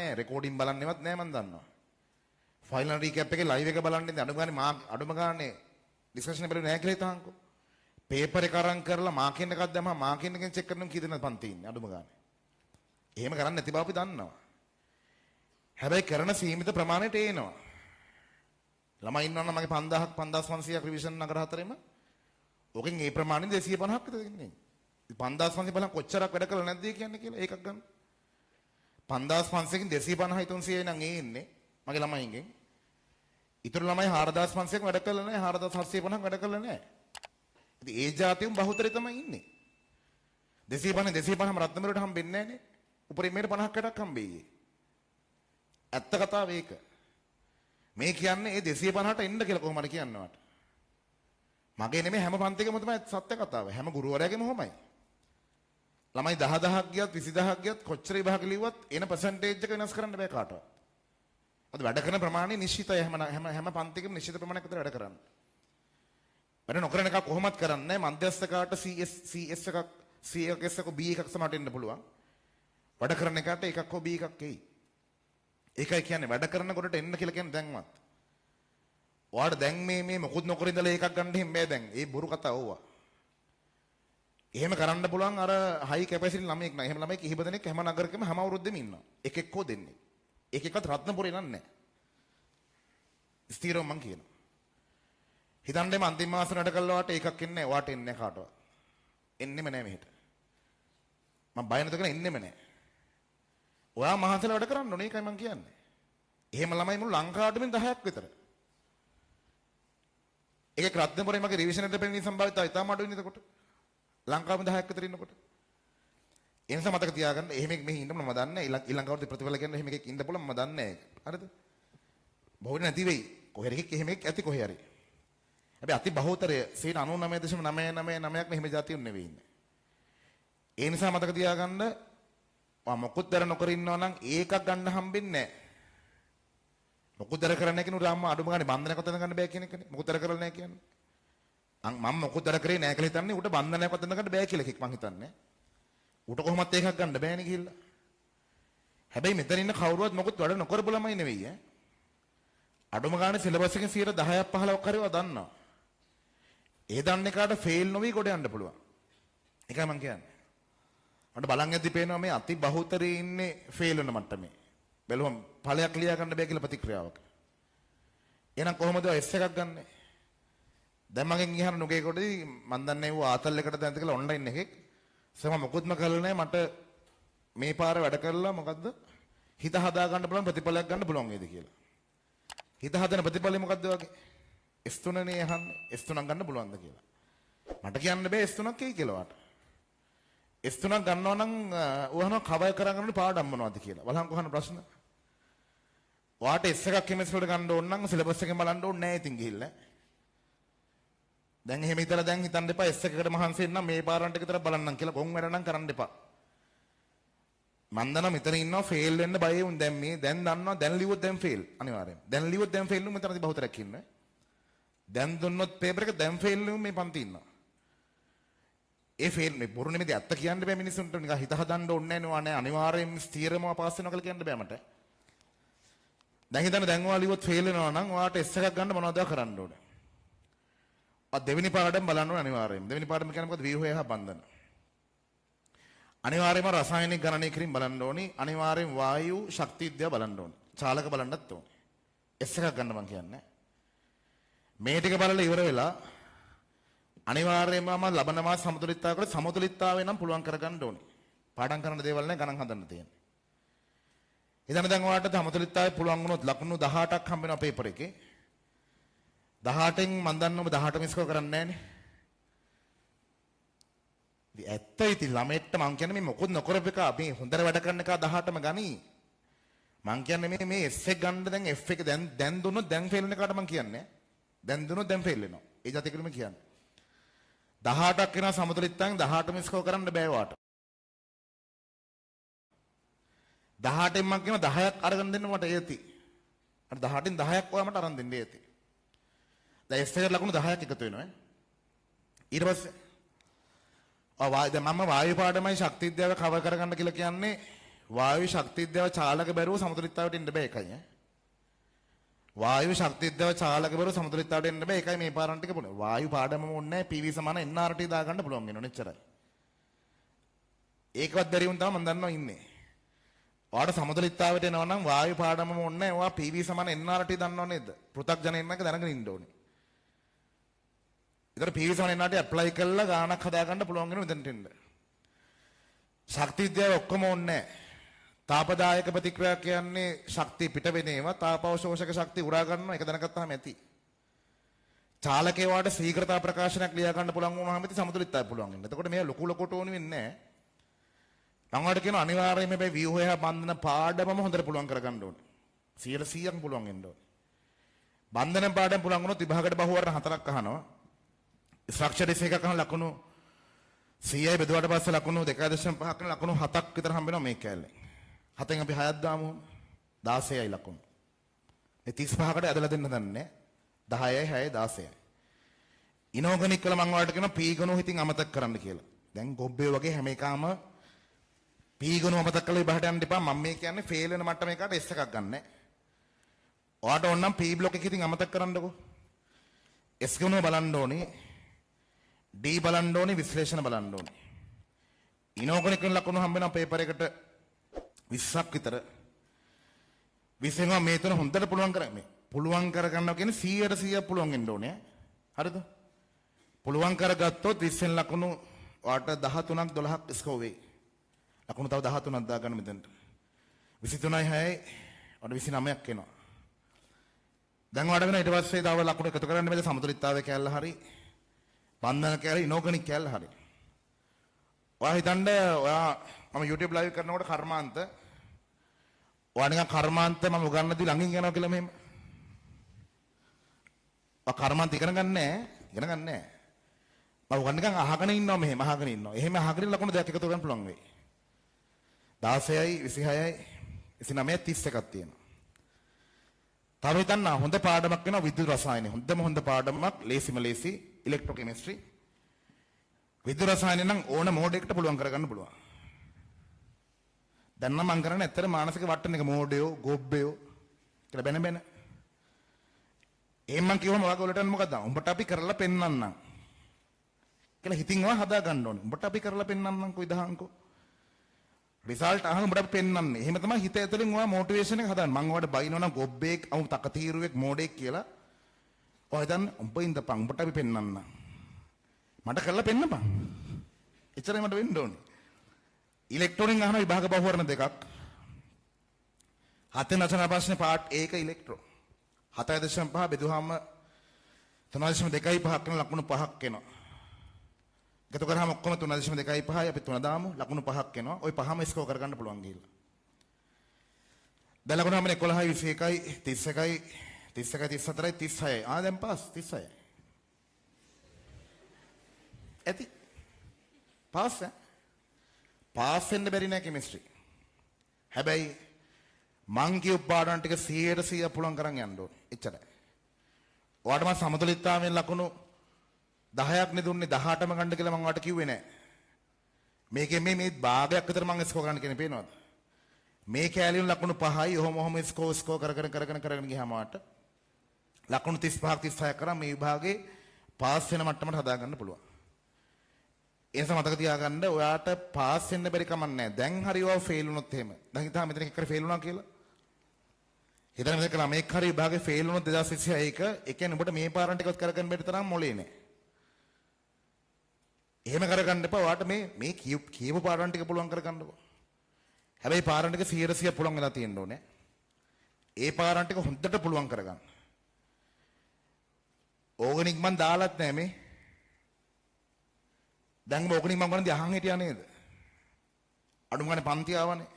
නෑ රෙකෝඩින් බලන්නේවත් නෑ මන් දන්නවා. ෆයිනල් රීකැප් එකේ ලයිව් එක බලන්නේ අඩුම ගානේ ඩිස්කෂන් එක බලන්නේ නෑ කියලා හිතහන්කෝ. පේපර් එක අරන් කරලා මාකින් එකක් දැම්මම මාකින් එකෙන් චෙක් කරනවා කී දෙනෙක් පන්ති ඉන්නේ අඩුම ගානේ. එහෙම කරන්නේ නැති බව අපි දන්නවා. හැබැයි කරන සීමිත ප්‍රමාණයට එනවා. ළමයි ඉන්නවා නම් මගේ 5000ක් 5500ක් රිවිෂන් නගර හතරෙම. ඕකෙන් ඒ ප්‍රමාණය 250ක් විතර දෙන්නේ. 5500 බලන්න කොච්චරක් වැඩ කළා නැද්ද කියන්නේ කියලා ඒකක් ගන්න. 5500කින් 250යි 300යි නම් ඒ ඉන්නේ මගේ ළමයින්ගෙන්. ඊටු ළමයි 4500ක් වැඩ කළා නැහැ 4750ක් වැඩ කළා නැහැ. ඉතින් ඒ જાතියුම් බහුතරේ තමයි ඉන්නේ. 250ම රත්නමරට හම්බෙන්නේ නැහනේ. උපරිමයට 50ක් 60ක් හම්බෙයි. ඇත්ත කතාව ඒක. මේ කියන්නේ ඒ 250ට එන්න කියලා කොහොමද කියන්නවට. මගේ නෙමෙයි හැම පන්තිකම තමයි සත්‍ය කතාව. හැම ගුරුවරයාගේම ඔහොමයි. ළමයි 10000ක් ගියත් 20000ක් ගියත් කොච්චර විභාග ලිව්වත් එන පර්සන්ටේජ් එක වෙනස් කරන්න බෑ කාටවත්. අද වැඩ කරන ප්‍රමාණය නිශ්චිතයි හැම පන්තිකම නිශ්චිත ප්‍රමාණයක් විතර වැඩ කරන්න. වැඩ නොකරන එක කොහොමත් කරන්නේ මධ්‍යස්ථ කාට CS එකක් CS එකක B එකක් සමට එන්න පුළුවන්. වැඩ කරන එකට එකක් හෝ B එකක් එයි. ඒකයි කියන්නේ වැඩ කරනකොට එන්න කියලා කියන්නේ දැන්වත්. ඔයාලට දැන් මේ මොකුත් නොකර ඉඳලා එකක් ගන්න හිම් බෑ දැන්. ඒ බොරු කතා ඕවා. එහෙම කරන්න පුළුවන් අර හයි කැපැසිටි ළමයෙක් නෑ. එහෙම ළමයි කිහිප දෙනෙක් හැම නගරකෙම හැම අවුරුද්දෙම ඉන්නවා. එකෙක් හෝ දෙන්නේ. එකෙක්වත් රත්නපුරේ නන්නේ. ස්ථිරව මං කියනවා. හිතන්නේ මම අන්තිම මාසෙ නඩ කළා වාට එකක් එන්නේ නැහැ. වාට එන්නේ කාටවත්. එන්නෙම නැහැ මෙහෙට. මම බය නැතුව කියන එන්නෙම නැහැ. ඔයා මහන්සිලා වැඩ කරන්න ඕනේ ඒකයි මං කියන්නේ. එහෙම ළමයි මුළු ලංකාවටම 10ක් විතර. ඒකේ රත්නපුරේ මගේ රිවිෂන් එකට පෙන්නන සම්භාවිතය ඉතාම අඩුයිනේ එතකොට. ලංකාවෙම 10ක් විතර ඉන්නකොට. ඒ නිසා මතක තියාගන්න එහෙම මෙහි ඉන්න මම දන්නේ ඊළඟ අවුරුද්දේ ප්‍රතිඵල කියන්නේ එහෙම එකෙක් ඉන්න පුළුවන් මම දන්නේ නැහැ. හරිද? බහුවේ නැති වෙයි. කොහෙර එකෙක් එහෙම එකක් ඇති කොහේ හරි. හැබැයි අති බහුතරය 99.999ක් මෙහෙම જાතියුන් නෙවෙයි ඉන්නේ. ඒ නිසා මතක තියාගන්න මොකුත් දර නොකර ඉන්නවා නම් ඒකක් ගන්න හම්බෙන්නේ නැහැ. මොකුත් දර කරන්නේ නැහැ කෙනෙකුට අම්මා අඩුම ගානේ බන්ධනයක් වතන ගන්න බෑ කියන එකනේ. මොකුත් දර කරලා නැහැ කියන්නේ. මම මොකුත් දර කරේ නැහැ කියලා හිතන්නේ උට බන්ධනයක් වතන ගන්න බෑ කියලා එකෙක් මං හිතන්නේ. උට කොහොමත් ඒකක් ගන්න බෑනේ කියලා. හැබැයි මෙතන ඉන්න කවුරුවත් මොකුත් වැඩ නොකරපු ළමයි නෙවෙයි ඈ. අඩුම ගානේ සිලබස් එකෙන් 10ක් 15ක් හරිව දන්නවා. ඒ දන්නේ කාට ෆේල් නොවි කොට යන්න පුළුවන්. ඒකයි මං කියන්නේ. මට බලන් යද්දි පේනවා මේ අති බහුතරේ ඉන්නේ ෆේල් වෙන මට්ටමේ. බැලුවම ඵලයක් ලියා ගන්න බෑ කියලා ප්‍රතික්‍රියාවක. එහෙනම් කොහොමද S එකක් ගන්නෙ? දැන් මගෙන් ගියහම නුගේ කොටදී මන් දන්නේ ඌ ආතල් එකට දැන්ද කියලා ඔන්ලයින් එකේ සම මොකුත්ම කරලා නැහැ මට මේ පාර වැඩ කරලා මොකද්ද හිත හදා ගන්න පුළුවන් ප්‍රතිඵලයක් ගන්න පුළුවන් වේද කියලා. හිත හදන ප්‍රතිඵලය මොකද්ද වගේ? S3 නේ අහන්නේ. S3ක් ගන්න පුළුවන්ද කියලා. මට කියන්න බෑ S3ක් එයි කියලා වාට. S3ක් ගන්නවා නම් උහන කවර් කරගන්න පාඩම් මොනවද කියලා. බලහන් කොහොන ප්‍රශ්න. වාට S එකක් කෙමිස්ට්‍රි වලට ගන්න ඕන නම් සිලබස් එකෙන් බලන්න ඕනේ නැහැ ඉතින් ගිහිල්ලා. දැන් එහෙම හිතලා දැන් හිතන්න එපා S එකකට මහන්සි වෙන්න මේ පාරන්ට විතර බලන්නම් කියලා ගොන් වැඩ නම් කරන්න එපා. මන් දන්නවා මෙතන ඉන්නවා ෆේල් වෙන්න බය වුන් දැන් මේ දැන් දන්නවා දැන් ලිව්වොත් දැන් ෆේල් අනිවාර්යෙන්. දැන් ලිව්වොත් දැන් ෆේල් වුන් මෙතනදී බහුතරයක් ඉන්නේ. දැන් දුන්නොත් පේපර් එක දැන් ෆේල් වුන් මේ පන්ති ඉන්නවා. ඒ ෆේල් මේ බොරු නෙමෙයි ඇත්ත කියන්න බෑ මිනිස්සුන්ට නිකන් හිත හදන්න ඕනේ නෑ අනිවාර්යෙන් ස්ථිරම පාස් වෙනවා කියලා කියන්න බෑ මට. දැන් හිතන්න දැන් ඔයාලා ලිව්වොත් ෆේල් වෙනවා නම් ඔයාට S එකක් ගන්න මොනවද කරන්න ඕනේ? දෙවෙනි පාඩම බලන්න ඕනේ අනිවාර්යයෙන්. දෙවෙනි පාඩම කියන්නේ මොකද? ව්‍යුහය හා බන්ධන. අනිවාර්යයෙන්ම රසායනික ගණනය කිරීම බලන්න ඕනේ. අනිවාර්යයෙන් වායු ශක්ති විද්‍යාව බලන්න ඕනේ. චාලක බලන්නත් ඕනේ. S එකක් ගන්න මං කියන්නේ. මේ ටික බලලා ඉවර වෙලා අනිවාර්යයෙන්ම ලබන මාස සමතුලිතතාවයකට සමතුලිතතාවය නම් පුළුවන් කරගන්න ඕනේ. පාඩම් කරන දේවල් නේ ගණන් හදන්න තියෙන්නේ. ඉතින් දැන් ඔයාලට සමතුලිතතාවය පුළුවන් වුණොත් ලකුණු 18ක් හම්බ වෙනවා පේපර් එකේ. 18න් මන් දන්නවා ඔබ 18 මිස් කරන්නේ නැහනේ. ඉතින් ඇත්තයි ඉතින් ළමෙක්ට මං කියන්නේ මේ මොකොත් නොකරපු එක මේ හොඳට වැඩ කරන එක 18ම ගනි. මං කියන්නේ මේ S එක ගන්න දැන් F එක දැන් දුන්නොත් දැන් ෆේල් වෙන එකට මං කියන්නේ. දැන් දුන්නොත් දැන් ෆේල් වෙනවා. ඒ જાති එකලම කියන්නේ. 18ක් වෙනා සමතුලිතතාවෙන් 18 මිස් කරන්න බෑ වාට. 18න් මං කියන 10ක් අරගෙන දෙන්න මට ඒති. අර 18න් 10ක් ඔයා මට අරන් දෙන්න ඒති. දැන් S එකට ලකුණු 10ක් එකතු වෙනවා ඊට පස්සේ දැන් මම වායු පාඩමයි ශක්ති විද්‍යාව කවර් කරගන්න කියලා කියන්නේ වායු ශක්ති විද්‍යාව චාලක බැරුව සමතුලිතතාවයට එන්න බෑ එකයි ඈ. වායු ශක්ති විද්‍යාව චාලක බැරුව සමතුලිතතාවයට එන්න බෑ ඒකයි මේ පාරන් ටික පුළුවන්. වායු පාඩමම ඕනේ නැහැ PV සමාන NRT දා ගන්න පුළුවන් වෙනවනේ එච්චරයි. ඒකවත් බැරි වුන් තමයි මම දන්නවා ඉන්නේ. ඔයාලට සමතුලිතතාවයට එනවා නම් වායු පාඩමම ඕනේ නැහැ. ඔයා PV සමාන NRT දන්නව නේද? පෘථග්ජනෙන් එක දැනගෙන ඉන්න ඕනේ. ඒතර PV සමාන NRT ඇප්ලයි කළා ගානක් හදා ගන්න පුළුවන් වෙන මෙතනට එන්න. ශක්ති විද්‍යාව ඔක්කොම ඕනේ නැහැ. තාපදායක ප්‍රතික්‍රියා කියන්නේ ශක්තිය පිට වෙන ඒවා තාපවශෝෂක ශක්තිය උරා ගන්නවා ඒක දැනගත්තාම ඇති. චාලකේ වාට ශීඝ්‍රතා ප්‍රකාශනයක් ලියා ගන්න පුළුවන් වුණාම ඉතින් සමතුලිතතාවය පුළුවන් වෙනවා. එතකොට මේ ලොකු ලොකුට ඕනි වෙන්නේ නැහැ. මම වලට කියන අනිවාර්යයෙන්ම මේ ව්‍යුහය බන්ධන පාඩමම හොඳට පුළුවන් කරගන්න ඕනේ. 100%ක් පුළුවන් වෙන්න ඕනේ. බන්ධන පාඩම පුළුවන් වුණොත් විභාගයට බහුවර්ණ 4ක් අහනවා. ස්ට්‍රක්චර් ඩිස් එකක් අහන ලකුණු 100යි බෙදුවට පස්සේ ලකුණු 2.5 කරන ලකුණු 7ක් විතර හම්බ වෙනවා මේ කැලේ. 7න් අපි 6ක් දාමු 16යි ලකුණු. මේ 35කට ඇදලා දෙන්න දන්නේ 10යි 6යි 16යි. ඉනෝගනික් වල මම ඔයාලට කියනවා P ගණුව හිතින් අමතක කරන්න කියලා. දැන් ගොබ්බේ වගේ හැම එකම P ගණුව අමතක කරලා ඉබහට යන්න එපා. මම මේ කියන්නේ ෆේල් වෙන මට්ටමේකට S එකක් ගන්න. ඔයාලට ඕන නම් P බ්ලොක් එක හිතින් අමතක කරන්නකෝ. S ගණුව බලන්න ඕනේ. D බලන්න ඕනේ විශ්ලේෂණ බලන්න ඕනේ. ඉනෝගනික් වල ලකුණු හම්බ වෙනවා පේපර් එකට 20ක් විතර. 20 මේ තුන හොඳට පුළුවන් කරගන්න. පුළුවන් කරගන්නවා කියන්නේ 100% පුළුවන් වෙන්න ඕනේ. හරිද? පුළුවන් කරගත්තොත් 20 ලකුණු වාට 13ක් 12ක් ස්කෝර් වෙයි. ලකුණු තව 13ක් දාගන්න මෙතනට. 23යි 6යි වාට 29ක් එනවා. දැන් වාට වෙන ඊට පස්සේ තව ලකුණු එකතු කරන්න බැලුවා සමතුලිතතාවය කැල්ල හරි. බන්ධන කැල්ල ඉනෝගනික් කැල්ල හරි. ඔයා හිතන්න ඔයා මම YouTube live කරනකොට කර්මාන්ත ඔයා නිකන් කර්මාන්ත මම උගන්වද්දි ළඟින් යනවා කියලා මෙහෙම. ඔයා කර්මාන්ත ඉගෙන ගන්න නැහැ. මම උගන් නිකන් අහගෙන ඉන්නවා මෙහෙම අහගෙන ඉන්නවා. එහෙම අහගෙන ලකුණු දෙකක් එකතු කරන්න පුළුවන් වෙයි. 16යි 26යි 29යි 31ක් තියෙනවා. තව හිතන්න හොඳ පාඩමක් වෙනවා විද්‍යුත් රසායනය. හොඳ පාඩමක් ලේසිම ලේසි ඉලෙක්ට්‍රෝ කෙමිස්ට්‍රි. විද්‍යුත් රසායනය නම් ඕන මෝඩයකට පුළුවන් කරගන්න පුළුවන්. දැන් නම් මම කරන්නේ ඇත්තට මානසික වටන එක මෝඩයෝ ගොබ්බයෝ කියලා බැන. එහෙම මම කිව්වම ඔයාගේ වලට මොකද? උඹට අපි කරලා පෙන්නන්නම්. කියලා හිතින් ඔයා හදා ගන්න ඕනේ. උඹට අපි කරලා පෙන්නන්නම් කොයි දහංකෝ. රිසල්ට් අහන උඹට අපි පෙන්නන්නේ. එහෙම තමයි හිත ඇතුලෙන් ඔයා මොටිවේෂන් එක හදාගන්න. මම ඔයාලට බයිනවා නම් ගොබ්බෙක්, අමු තකතිරුවෙක්, මෝඩෙක් කියලා. ඔයා හිතන්න උඹ ඉඳපන් උඹට අපි පෙන්නන්නම්. මට කරලා පෙන්නපන්. එච්චරයි මට වෙන්න ඕනේ. ඉලෙක්ට්‍රෝනින් අහන විභාග බහුවර්ණ දෙකක්. 7 රචනා ප්‍රශ්නේ පාර්ට් A එක ඉලෙක්ට්‍රෝ. 7.5 බෙදුවාම 3.25 කරන ලකුණු 5ක් එනවා. එකතු කරාම ඔක්කොම 3.25යි අපි 3 දාමු ලකුණු 5ක් එනවා. ওই පහම ස්කෝර් කරගන්න පුළුවන් ගිහිල්ලා. දැන් ලකුණු හැම 11යි 21යි 31යි 31යි 34යි 36යි. දැන් පාස් 36යි. ඇති. පාස් පාස් වෙන්න බැරි නෑ කෙමිස්ට්‍රි. හැබැයි මං කියපු පාඩම් ටික 100% පුළුවන් කරන් යන්න ඕනේ. එච්චරයි. ඔයාලට මම සමතුලිතතාවයෙන් ලකුණු 10ක් නේ දුන්නේ 18ම ගන්න කියලා මම ඔයාලට කිව්වේ නෑ. මේකෙන් මේ භාගයක් විතර මම ස්කෝර් කරන්න කියන්නේ පේනවද? මේ කැලියුන් ලකුණු 5යි ඔහොම ස්කෝර් කරගෙන ගියාම වාට ලකුණු 35ක් 36ක් කරා මේ විභාගේ පාස් වෙන මට්ටමට හදා ගන්න පුළුවන්. ඒ නිසා මතක තියාගන්න ඔයාට පාස් වෙන්න බැරි කමක් නැහැ. දැන් හරි ඔයාව ෆේල් වුණොත් එහෙම. දැන් හිතා මෙතන එක්කර ෆේල් වුණා කියලා. හිතන්න මෙතන කළා මේක හරි විභාගේ ෆේල් වුණොත් 2021 ඒ කියන්නේ ඔබට මේ පාරන් ටිකවත් කරගන්න බැරි තරම් මොලේ නැහැ. එහෙම කරගන්න එපා. ඔයාට මේ කියපු පාරන් ටික පුළුවන් කරගන්නකෝ. හැබැයි පාරන් ටික 100% පුළුවන් වෙලා තියෙන්න ඕනේ. ඒ පාරන් ටික හොඳට පුළුවන් කරගන්න. ඕගනික් මන් දාලත් නැහැ මේ. දැන් ඕගනික් මම ගන්නේ අහන් හිටියා නේද? අඩුම ගානේ පන්ති ආවනේ.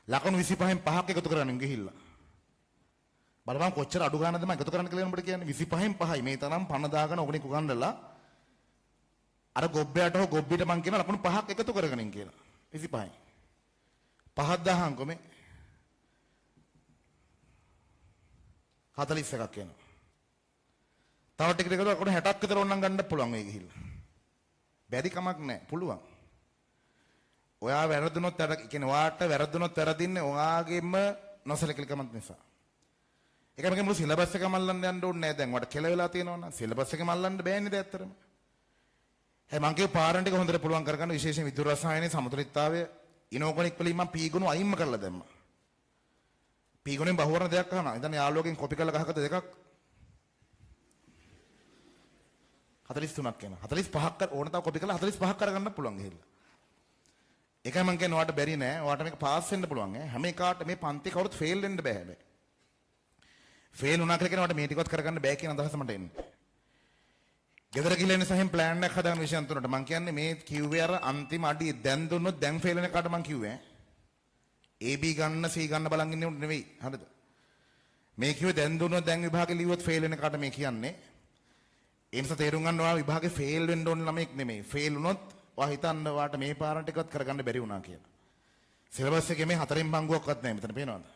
ලකුණු 25න් 5ක් එකතු කරගන්න ගිහිල්ලා. බලපන් කොච්චර අඩු ගානද මම එකතු කරන්න කියලා උඹට කියන්නේ 25න් 5යි මේ තරම් පණ දාගෙන ඕගනික් උගන්නලා අර ගොබ්බයට හෝ ගොබ්බිට මං කියන ලකුණු 5ක් එකතු කරගනින් කියලා 25න් 5ක් දහං කොමේ 41ක් එනවා. තව ටික ටික ලකුණු 60ක් විතර ඕනනම් ගන්න පුළුවන් වෙයි ගිහිල්ලා. බැරි කමක් නැහැ පුළුවන්. ඔයා වැරදුනොත් අර කියන්නේ ඔයාට වැරදුනොත් වැරදින්නේ ඔයාගේම නොසලකලිකමත් නිසා. ඒක මගේ මුළු සිලබස් එකම අල්ලන්න යන්න ඕනේ නැහැ දැන්. ඔයාට කෙල වෙලා තියෙනවා නම් සිලබස් එකම අල්ලන්න බෑනේ දැන් ඇත්තටම. මං කියව පාරන්ටික හොඳට පුළුවන් කරගන්න විශේෂයෙන් විදුලි රසායනයේ සමතුලිතතාවය ඉනෝගොනික් වලින් මම පී ගුණ අයින්ම කරලා දැම්මා. පී ගුණෙන් බහුවර්ණ දෙයක් අහනවා. ඉතින් යාළුවගෙන් කොපි කරලා ගහකට දෙකක් 43ක් එනවා. 45ක් ඕන තරම් කොපි කරලා 45ක් කරගන්න පුළුවන් ගිහිල්ලා. ඒකයි මං කියන්නේ ඔයාට බැරි නෑ. ඔයාට මේක පාස් වෙන්න පුළුවන් ඈ. හැම එකාට මේ පන්ති කවුරුත් ෆේල් වෙන්න බෑ හැබැයි. ෆේල් වුණා කියලා කියන ඔයාට මේ ටිකවත් කරගන්න බෑ කියන අදහස මට එන්නේ. ගෙදර ගිහලා ඉන්න සහෙන් ප්ලෑන් එකක් හදාගන්න විෂයන් තුනට මං කියන්නේ මේ කිව්වේ අර අන්තිම අඩිය දැන් දුන්නොත් දැන් ෆේල් වෙන කාට මං කිව්වේ AB ගන්න C ගන්න බලන් ඉන්නේ උන් නෙවෙයි හරිද මේ කිව්වේ දැන් දුන්නොත් දැන් විභාගේ ලියුවොත් ෆේල් වෙන කාට මේ කියන්නේ ඒ නිසා තේරුම් ගන්න ඔයා විභාගේ ෆේල් වෙන්න ඕන ළමෙක් නෙමෙයි ෆේල් වුණොත් ඔයා හිතන්න ඔයාට මේ පාරට එකවත් කරගන්න බැරි වුණා කියලා සිලබස් එකේ මේ හතරෙන් බංගුවක්වත් නැහැ මෙතන පේනවද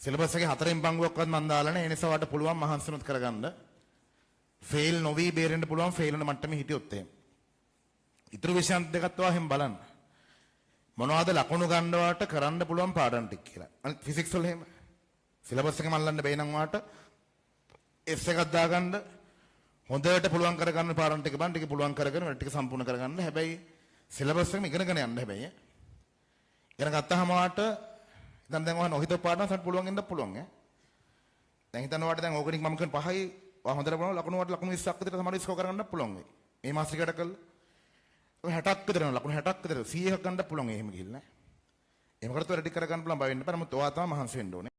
සිලබස් එකේ හතරෙන් බංගුවක්වත් මන් දාලා නැහැ ඒ නිසා ඔයාට පුළුවන් මහන්සිනුත් කරගන්න ෆේල් නොවි බේරෙන්න පුළුවන් ෆේල් වෙන මට්ටමේ හිටියොත් එහෙම. ඊටු විෂයන් දෙකත් ඔයා හැම බලන්න. මොනවද ලකුණු ගන්නවට කරන්න පුළුවන් පාඩම් ටික කියලා. අනිත් ෆිසික්ස් වල එහෙම. සිලබස් එකම අල්ලන්න බැයි නම් ඔයාට S එකක් දාගන්න හොඳට පුළුවන් කරගන්න පාඩම් ටික බලන්න ටික පුළුවන් කරගෙන වැඩ ටික සම්පූර්ණ කරගන්න. හැබැයි සිලබස් එකම ඉගෙනගෙන යන්න හැබැයි. ඉගෙන ගත්තාම ඔයාට දැන් ඔයා නොහිතව පාඩම් සම්පූර්ණ පුළුවන් වෙන්න පුළුවන් ඈ. දැන් හිතන්න ඔයාට දැන් ඕගනික් මම කියන 5යි ඔයා හොඳට බලනවා ලකුණු වලට ලකුණු 20ක් විතර තමයි ස්කෝර් කරගන්න පුළුවන් වෙයි. මේ මාස් ටිකට කළා. ඔය 60ක් විතර යනවා ලකුණු 60ක් විතර 100ක් ගන්න පුළුවන් එහෙම ගිහිල්ලා. එහෙම කරත් වැඩ ටික කරගන්න පුළුවන් බය වෙන්න බෑ. නමුත් ඔයා තමයි මහන්සි වෙන්න ඕනේ.